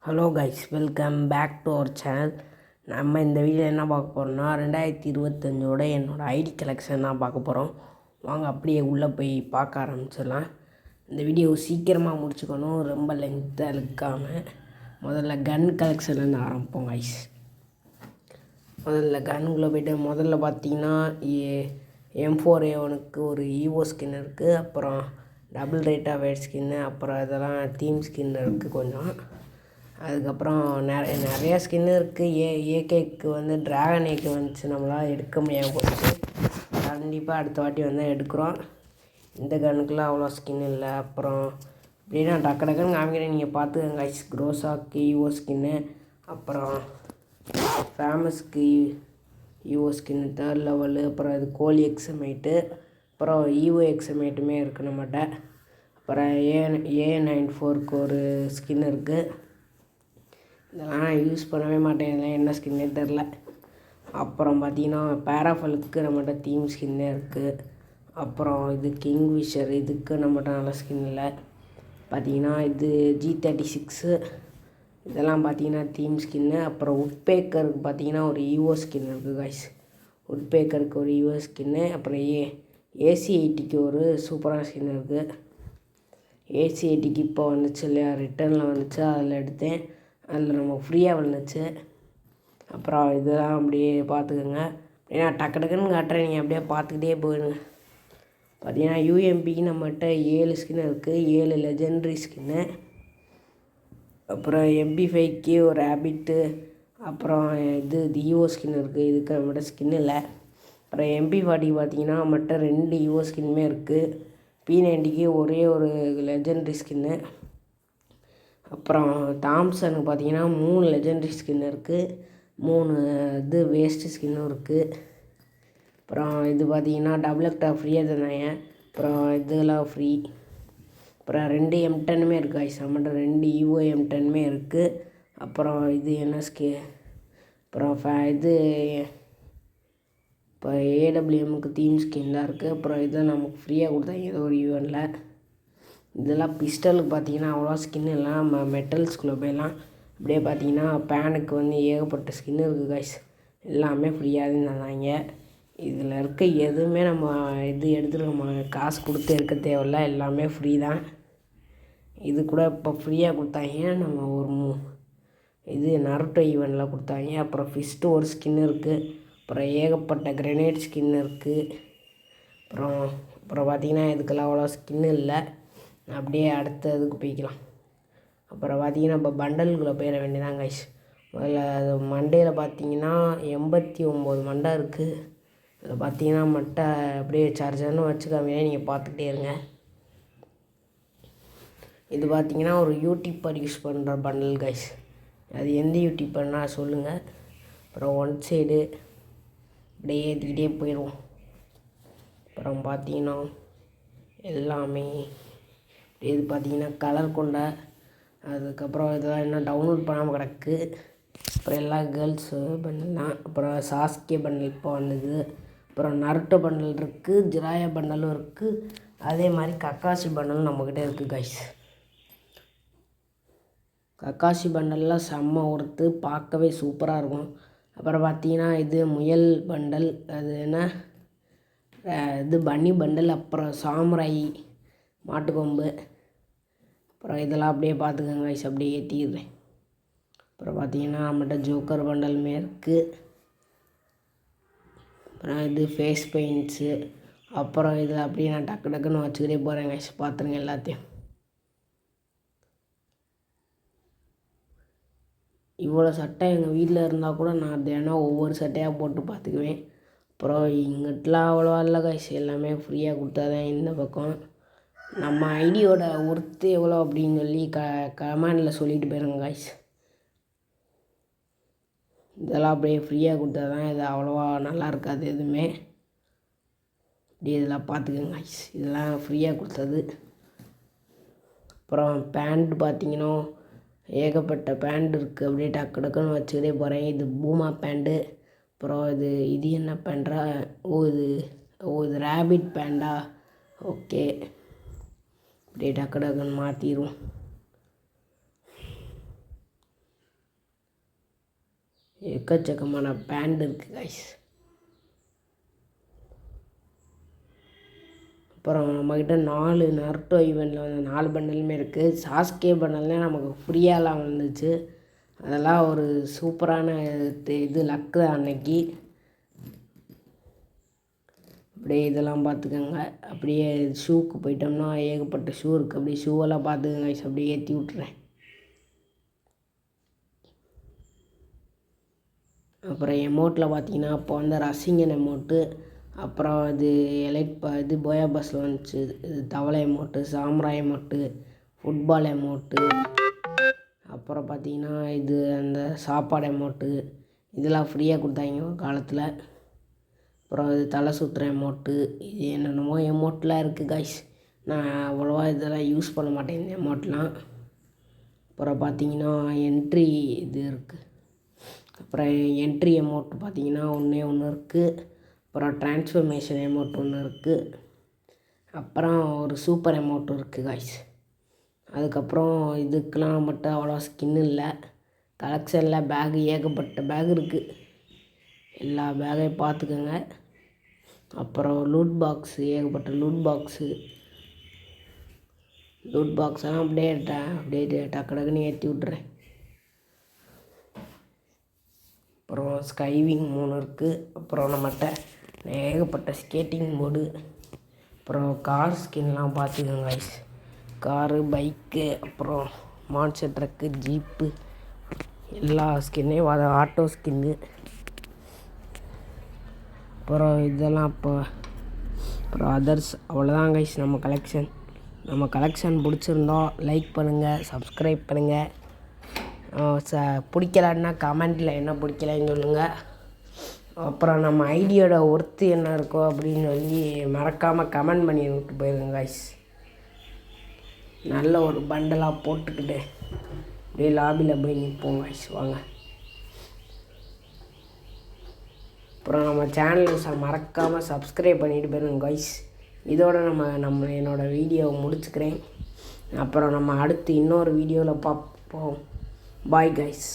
Hello guys, welcome back to our channel. நம்ம இந்த video என்ன பார்க்க போகிறோம்னா 2025 என்னோடய ஐடி கலெக்ஷன் தான் பார்க்க போகிறோம். வாங்க அப்படியே உள்ளே போய் பார்க்க ஆரம்பிச்சிடலாம். இந்த வீடியோ சீக்கிரமாக முடிச்சுக்கணும், ரொம்ப லென்த்தாக இழுக்காமல். முதல்ல கன் கலெக்ஷன்லேருந்து ஆரம்பிப்போம் கைஸ். முதல்ல கன்னுக்குள்ளே போய்ட்டு முதல்ல பார்த்தீங்கன்னா M4A1க்கு ஒரு ஈவோ ஸ்கின் இருக்குது. அப்புறம் டபுள் ரேட் அவேட் ஸ்கின்னு, அப்புறம் இதெல்லாம் தீம் ஸ்கின் இருக்குது கொஞ்சம். அதுக்கப்புறம் நிறையா ஸ்கின்னு இருக்குது. ஏகேக்கு வந்து ட்ராகன் ஏகே வந்துச்சு, நம்மளால் எடுக்க முடியாமல் போச்சு. கண்டிப்பாக அடுத்த வாட்டி வந்து எடுக்கிறோம். இந்த கன்னுக்கெலாம் அவ்வளோ ஸ்கின் இல்லை. அப்புறம் அப்படின்னா டக்குன்னு காமிக்கிறேன், நீங்கள் பார்த்துக்கங்க கைஸ். க்ரோஸாக்கு ஈவோ ஸ்கின்னு, அப்புறம் ஃபேமஸ்க்கு ஈவோ ஸ்கின்னு 3rd லெவலு, அப்புறம் இது கோழி எக்ஸமேட்டு, அப்புறம் ஈவோ எக்ஸமேட்டுமே இருக்குது நம்மகிட்ட. அப்புறம் A94க்கு ஒரு ஸ்கின் இருக்குது. இதெல்லாம் நான் யூஸ் பண்ணவே மாட்டேன், இதெல்லாம் என்ன ஸ்கின்னே தெரில. அப்புறம் பார்த்திங்கன்னா பேராஃபலுக்கு நம்மகிட்ட தீம் ஸ்கின்னே இருக்குது. அப்புறம் இது கிங்ஃபிஷர், இதுக்கு நம்மகிட்ட நல்ல ஸ்கின் இல்லை. பார்த்திங்கன்னா இது G36, இதெல்லாம் பார்த்திங்கன்னா தீம் ஸ்கின்னு. அப்புறம் உட்பேக்கருக்கு பார்த்திங்கன்னா ஒரு ஈவோ ஸ்கின் இருக்குது கைஸ். உட்பேக்கருக்கு ஒரு ஈவோ ஸ்கின்னு. அப்புறம் AC80க்கு ஒரு சூப்பரான ஸ்கின் இருக்குது. AC80க்கு இப்போ வந்துச்சு இல்லையா, ரிட்டர்னில் வந்துச்சு, அதில் எடுத்தேன். அதில் நம்ம ஃப்ரீயாக வந்துச்சு. அப்புறம் இதெல்லாம் அப்படியே பார்த்துக்கோங்க. ஏன்னா டக்குன்னு காட்டுறேன், நீங்கள் அப்படியே பார்த்துக்கிட்டே போயிடுங்க. பார்த்தீங்கன்னா UMPக்கு நம்மகிட்ட 7 ஸ்கின் இருக்குது, 7 லெஜெண்ட்ரி ஸ்கின்னு. அப்புறம் MP5க்கு ஒரு ஹேபிட்டு, அப்புறம் இது ஈவோ ஸ்கின் இருக்குது. இதுக்கு நம்மகிட்ட ஸ்கின் இல்லை. அப்புறம் MP40 பார்த்தீங்கன்னா நம்மகிட்ட 2 ஈவோ ஸ்கின்னுமே இருக்குது. P90க்கு ஒரே ஒரு லெஜெண்ட்ரி ஸ்கின்னு. அப்புறம் தாம்சனுக்கு பார்த்தீங்கன்னா 3 லெஜெண்ட்ரி ஸ்கின் இருக்குது, 3 இது வேஸ்ட்டு ஸ்கின்னும் இருக்குது. அப்புறம் இது பார்த்தீங்கன்னா டபுள் ஆக்டாக ஃப்ரீயாக தந்தாங்க. அப்புறம் இதெல்லாம் ஃப்ரீ. அப்புறம் 2 M10மே இருக்குது ஐஸ், நம்மகிட்ட 2 ஈவோ M10மே இருக்குது. அப்புறம் இது என்ன அப்புறம் இது இப்போ AWMக்கு தீம் ஸ்கின்லாம் இருக்குது. அப்புறம் இதை நமக்கு ஃப்ரீயாக கொடுத்தாங்க ஏதோ ஒரு ஈவெண்ட்டில். இதெல்லாம் பிஸ்டலுக்கு பார்த்தீங்கன்னா அவ்வளோ ஸ்கின் இல்லை. நம்ம மெட்டல்ஸ்குள்ளே போயெல்லாம் அப்படியே பார்த்தீங்கன்னா பேனுக்கு வந்து ஏகப்பட்ட ஸ்கின் இருக்குது கைஸ். எல்லாமே ஃப்ரீயாக தான் தந்தாங்க. இதில் இருக்க எதுவுமே நம்ம இது எடுத்துருக்க காசு கொடுத்து எடுக்க தேவையில்ல, எல்லாமே ஃப்ரீ தான். இது கூட இப்போ ஃப்ரீயாக கொடுத்தாங்க. நம்ம ஒரு இது நருட்டோ ஈவெண்ட்டில் கொடுத்தாங்க. அப்புறம் ஃபிஸ்ட்டு ஒரு ஸ்கின் இருக்குது. அப்புறம் ஏகப்பட்ட கிரெனேட் ஸ்கின் இருக்குது. அப்புறம் பார்த்திங்கன்னா இதுக்கெல்லாம் அவ்வளோ ஸ்கின் இல்லை. அப்படியே அடுத்த இதுக்கு போய்க்கலாம். அப்புறம் பார்த்திங்கன்னா இப்போ பண்டலுக்குள்ளே போயிட வேண்டியதான் கைஸ். முதல்ல அது மண்டையில் பார்த்திங்கன்னா 89 மண்டை இருக்குது. அதில் பார்த்திங்கன்னா மட்டை அப்படியே சார்ஜர்னு வச்சுக்காமே நீங்கள் பார்த்துக்கிட்டே இருங்க. இது பார்த்திங்கன்னா ஒரு யூடியூப்பர் யூஸ் பண்ணுற பண்டல் கைஸ். அது எந்த யூடியூப்பர்னால் சொல்லுங்கள். அப்புறம் ஒன் சைடு அப்படியே ஏற்றிக்கிட்டே போயிடுவோம். அப்புறம் பார்த்திங்கன்னா எல்லாமே இது பார்த்திங்கன்னா கலர் கொண்ட, அதுக்கப்புறம் இதெல்லாம் இன்னும் டவுன்லோட் பண்ணாமல் கிடக்கு. அப்புறம் எல்லா கேர்ள்ஸ் பண்டல் தான். அப்புறம் சாஸ்கே பண்டல் இப்போ வந்தது. அப்புறம் நருட்டோ பண்டல் இருக்குது, ஜிராயா பண்டலும் இருக்குது. அதே மாதிரி கக்காசி பண்டலும் நம்மக்கிட்ட இருக்குது கைஸ். கக்காசி பண்டல்லாம் செம்ம ஒருத்து, பார்க்கவே சூப்பராக இருக்கும். அப்புறம் பார்த்திங்கன்னா இது முயல் பண்டல், அது என்ன இது பன்னி பண்டல். அப்புறம் சாமுராய் மாட்டுக்கொம்பு. அப்புறம் இதெல்லாம் அப்படியே பார்த்துக்கோங்க கைஸ், அப்படியே ஏற்றிடுறேன். அப்புறம் பார்த்திங்கன்னா நம்மகிட்ட ஜோக்கர் பண்டலுமே இருக்குது. அப்புறம் இது ஃபேஸ் பெயிண்ட்ஸு. அப்புறம் இதில் அப்படியே நான் டக்குன்னு வச்சுக்கிட்டே போகிறேன் கைஸ், பார்த்துருங்க எல்லாத்தையும். இவ்வளோ சட்டை எங்கள் வீட்டில் இருந்தால் கூட நான் தினம் ஒவ்வொரு சட்டையாக போட்டு பார்த்துக்குவேன். அப்புறம் இங்கிட்டலாம் அவ்வளோவா இல்லை கைஸ், எல்லாமே ஃப்ரீயாக கொடுத்தாதான் இந்த பக்கம். நம்ம ஐடியோட ஒர்த்து எவ்வளோ அப்படின்னு சொல்லி கமெண்டில் சொல்லிட்டு போயிருங்க கைஸ். இதெல்லாம் அப்படியே ஃப்ரீயாக கொடுத்தா தான் இது அவ்வளோவா நல்லா இருக்காது எதுவுமே. அப்படியே இதெல்லாம் பார்த்துக்கோங்க கைஸ், இதெல்லாம் ஃப்ரீயாக கொடுத்தது. அப்புறம் பேண்ட் பார்த்திங்கன்னா ஏகப்பட்ட பேண்ட் இருக்குது. அப்படியே டக்குன்னு வச்சுக்கிட்டே போகிறேன். இது பூமா பேண்ட்டு. அப்புறம் இது என்ன பேண்ட்ரா, இது ரேபிட் பேண்டா. ஓகே, அப்படியே டக்குன்னு மாற்றிடுவோம். எக்கச்சக்கமான பேண்ட் இருக்குது கைஸ். அப்புறம் நம்மக்கிட்ட 4 நருட்டோ ஈவெண்ட்டில் வந்து 4 பண்டலுமே இருக்குது. சாஸ்கே பண்டல்லாம் நமக்கு ஃப்ரீயாலாம் வந்துச்சு. அதெல்லாம் ஒரு சூப்பரான இது லக்கு தான் அன்னைக்கு. அப்படியே இதெல்லாம் பார்த்துக்கோங்க. அப்படியே ஷூக்கு போயிட்டோம்னா ஏகப்பட்ட ஷூ இருக்குது. அப்படியே ஷூவெல்லாம் பார்த்துக்கோங்க கைஸ். அப்படியே ஏற்றி விட்றேன். அப்புறம் எமௌண்ட்டில் பார்த்தீங்கன்னா இப்போ வந்து ரசிங்கன் எமௌண்ட்டு, அப்புறம் இது இது போயா பஸ்ஸில் வந்துச்சு. இது தவளை எமௌண்ட்டு, சாம்ராய் எமௌண்ட்டு, ஃபுட்பால் எமௌண்ட்டு, அப்புறம் பார்த்தீங்கன்னா இது அந்த சாப்பாடு எமௌண்ட்டு, இதெல்லாம் ஃப்ரீயாக கொடுத்தாங்க ஒரு காலத்தில். அப்புறம் இது தலை சுற்றுற எமௌண்ட்டு, இது என்னென்னமோ எமௌண்ட்லாம் இருக்குது கைஸ். நான் அவ்வளோவா இதெல்லாம் யூஸ் பண்ண மாட்டேன் இந்த எமௌண்ட்லாம். அப்புறம் பார்த்தீங்கன்னா என்ட்ரி இது இருக்குது. அப்புறம் என்ட்ரி எமௌண்ட் பார்த்தீங்கன்னா ஒன்று இருக்குது. அப்புறம் ட்ரான்ஸ்ஃபர்மேஷன் எமௌண்ட் ஒன்று இருக்குது. அப்புறம் ஒரு சூப்பர் எமௌண்ட் இருக்குது கைஸ். அதுக்கப்புறம் இதுக்கெலாம் மட்டும் அவ்வளோ ஸ்கின் இல்லை. கலெக்ஷனில் பேகு ஏகப்பட்ட பேக் இருக்குது. எல்லா பேக்கையும் பார்த்துக்கோங்க. அப்புறம் லூட் பாக்ஸு, ஏகப்பட்ட லூட் பாக்ஸெல்லாம் அப்படியே டக்கு டக்குன்னு ஏற்றி விட்றேன். அப்புறம் ஸ்கைவிங் 3 இருக்குது. அப்புறம் நம்மகிட்ட ஏகப்பட்ட ஸ்கேட்டிங் போர்டு, அப்புறம் கார் ஸ்கின்லாம் பார்த்துக்கோங்க கைஸ். காரு, பைக்கு, அப்புறம் மான்ஸ்டர் ட்ரக்கு, ஜீப்பு, எல்லா ஸ்கின்னையும் ஆட்டோ ஸ்கின்னு. அப்புறம் இதெல்லாம் அப்புறம் அதர்ஸ். அவ்வளோதான் கைஸ் நம்ம கலெக்ஷன் பிடிச்சிருந்தா லைக் பண்ணுங்கள், சப்ஸ்கிரைப் பண்ணுங்கள். பிடிக்கலன்னா கமெண்ட்டில் என்ன பிடிக்கலன்னு சொல்லுங்கள். அப்புறம் நம்ம ஐடியோட ஒர்த்து என்ன இருக்கோ அப்படின்னு சொல்லி மறக்காமல் கமெண்ட் பண்ணி விட்டு போயிருங்க கைஸ். நல்ல ஒரு பண்டலாக போட்டுக்கிட்டு அப்படியே லாபியில் போய் நிற்போம் கைஸ். வாங்க. அப்புறம் நம்ம சேனலுக்கு மறக்காமல் சப்ஸ்கிரைப் பண்ணிட்டு போயிருங்க கைஸ். இதோட என்னோடய வீடியோவை முடிச்சுக்கிறேன். அப்புறம் நம்ம அடுத்து இன்னொரு வீடியோவில் பார்ப்போம். Bye guys.